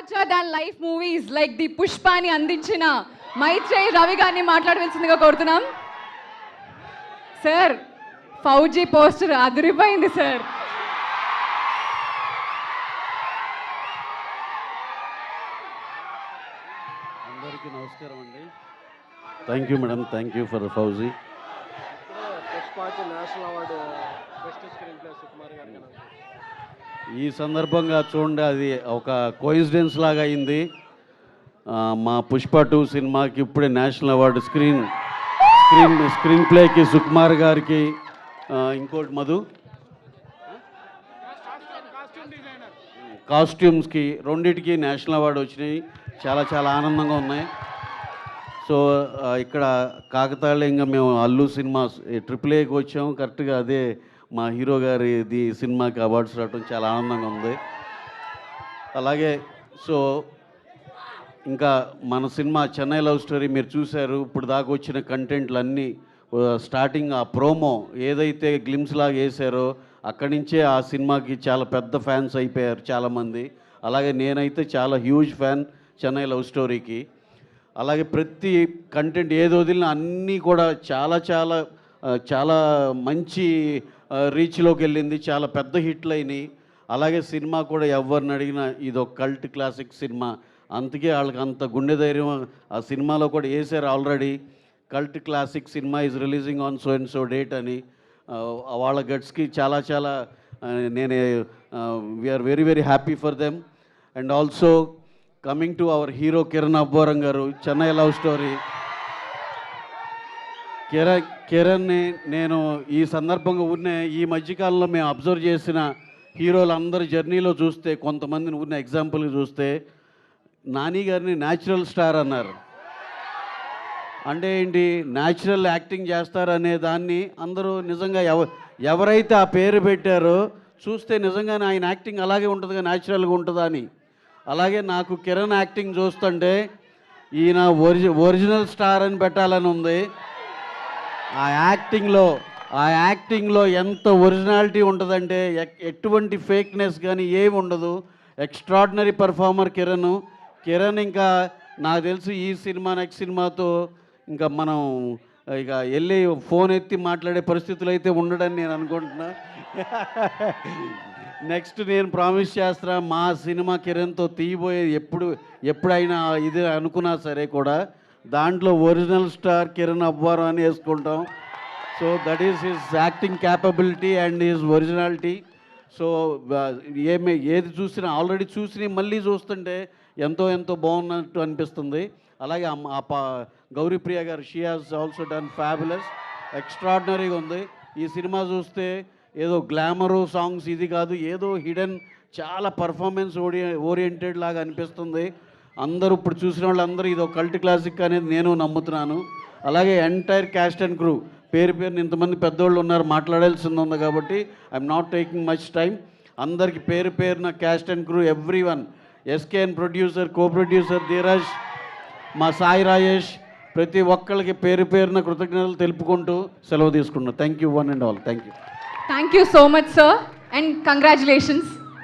Larger than life movies like the పుష్పాని అందించిన మైత్రేయ్ రవి గారిని మాట్లాడవలసిందిగా కోరుతున్నాం. సార్, ఫౌజీ పోస్టర్ అదిరిపోయింది సార్. అందరికీ నమస్కారం అండి. Thank you madam, thank you for Fauji. ఈ సందర్భంగా చూడండి, అది ఒక కోయిన్సిడెన్స్ లాగా అయింది. మా పుష్ప 2 సినిమాకి ఇప్పుడే నేషనల్ అవార్డు స్క్రీన్ ప్లేకి సుకుమార్ గారికి, ఇంకోటి మధు కాస్ట్యూమ్స్కి, రెండిటికి నేషనల్ అవార్డు వచ్చినాయి. చాలా చాలా ఆనందంగా ఉన్నాయి. సో ఇక్కడ కాకతాళీయంగా మేము అల్లు సినిమా AAAకి వచ్చాము. కరెక్ట్గా అదే మా హీరో గారిది సినిమాకి అవార్డ్స్ రావడం చాలా ఆనందంగా ఉంది. అలాగే సో ఇంకా మన సినిమా చెన్నై లవ్ స్టోరీ మీరు చూశారు. ఇప్పుడు దాకా వచ్చిన కంటెంట్లు అన్నీ స్టార్టింగ్ ఆ ప్రోమో ఏదైతే గ్లిమ్స్ లాగా వేశారో అక్కడి నుంచే ఆ సినిమాకి చాలా పెద్ద ఫ్యాన్స్ అయిపోయారు చాలామంది. అలాగే నేనైతే చాలా హ్యూజ్ ఫ్యాన్ చెన్నై లవ్ స్టోరీకి. అలాగే ప్రతి కంటెంట్ ఏది వదిలినా అన్నీ కూడా చాలా చాలా చాలా మంచి రీచ్లోకి వెళ్ళింది. చాలా పెద్ద హిట్లు అయినాయి. అలాగే సినిమా కూడా ఎవరిని అడిగినా ఇది ఒక కల్ట్ క్లాసిక్ సినిమా. అందుకే వాళ్ళకి అంత గుండె ధైర్యం ఆ సినిమాలో కూడా వేసారు already. Cult classic cinema is releasing on so and so date అని. వాళ్ళ గట్స్కి చాలా చాలా నేను we are very very happy for them. And also coming to our hero Kiran Abbavaram garu, Chennai love story. కిరణ్ని నేను ఈ సందర్భంగా ఉన్న ఈ మధ్యకాలంలో మేము అబ్జర్వ్ చేసిన హీరోలందరి జర్నీలో చూస్తే, కొంతమందిని ఉన్న ఎగ్జాంపుల్గా చూస్తే, నాని గారిని న్యాచురల్ స్టార్ అన్నారు. అంటే ఏంటి, న్యాచురల్ యాక్టింగ్ చేస్తారనే దాన్ని అందరూ నిజంగా ఎవరైతే ఆ పేరు పెట్టారో చూస్తే నిజంగానే ఆయన యాక్టింగ్ అలాగే ఉంటుందిగా, న్యాచురల్గా ఉంటుందా అని. అలాగే నాకు కిరణ్ యాక్టింగ్ చూస్తుంటే ఈయన ఒరిజినల్ స్టార్ అని పెట్టాలని ఉంది. ఆ యాక్టింగ్లో ఎంత ఒరిజినాలిటీ ఉంటుందంటే ఎటువంటి ఫేక్నెస్ కానీ ఏమి ఉండదు. Extraordinary performer Kiran. ఇంకా నాకు తెలుసు ఈ సినిమా నెక్స్ట్ సినిమాతో ఇంకా మనం ఇక వెళ్ళి ఫోన్ ఎత్తి మాట్లాడే పరిస్థితులు అయితే ఉండడని నేను అనుకుంటున్నా. నెక్స్ట్ నేను ప్రామిస్ చేస్తున్నా, మా సినిమా కిరణ్తో తీయబోయేది ఎప్పుడైనా ఇది అనుకున్నా సరే కూడా దాంట్లో ఒరిజినల్ స్టార్ కిరణ్ అబ్బవరం అని వేసుకుంటాం. So that is his acting capability and his originality. So ఏది చూసినా ఆల్రెడీ చూసి మళ్ళీ చూస్తుంటే ఎంతో బాగున్నట్టు అనిపిస్తుంది. అలాగే గౌరీప్రియ గారు, she has also done fabulous, ఎక్స్ట్రాడినరీగా ఉంది. ఈ సినిమా చూస్తే ఏదో గ్లామరు సాంగ్స్ ఇది కాదు, ఏదో హిడెన్ చాలా పర్ఫార్మెన్స్ ఓరియంటెడ్ లాగా అనిపిస్తుంది. అందరూ ఇప్పుడు చూసిన వాళ్ళందరూ ఇది ఒక కల్ట్ క్లాసిక్ అనేది నేను నమ్ముతున్నాను. అలాగే ఎంటైర్ క్యాస్ట్ అండ్ క్రూ పేరుని ఇంతమంది పెద్దోళ్ళు ఉన్నారు, మాట్లాడాల్సింది ఉంది కాబట్టి I'm not taking much time. అందరికి పేరున caste and crew everyone, SKN producer, co producer Dheeraj, మా సాయి రాజేష్, ప్రతి ఒక్కరికి పేరున కృతజ్ఞతలు తెలుపుకుంటూ సెలవు తీసుకున్నాను. Thank you one and all. Thank you so much sir and congratulations.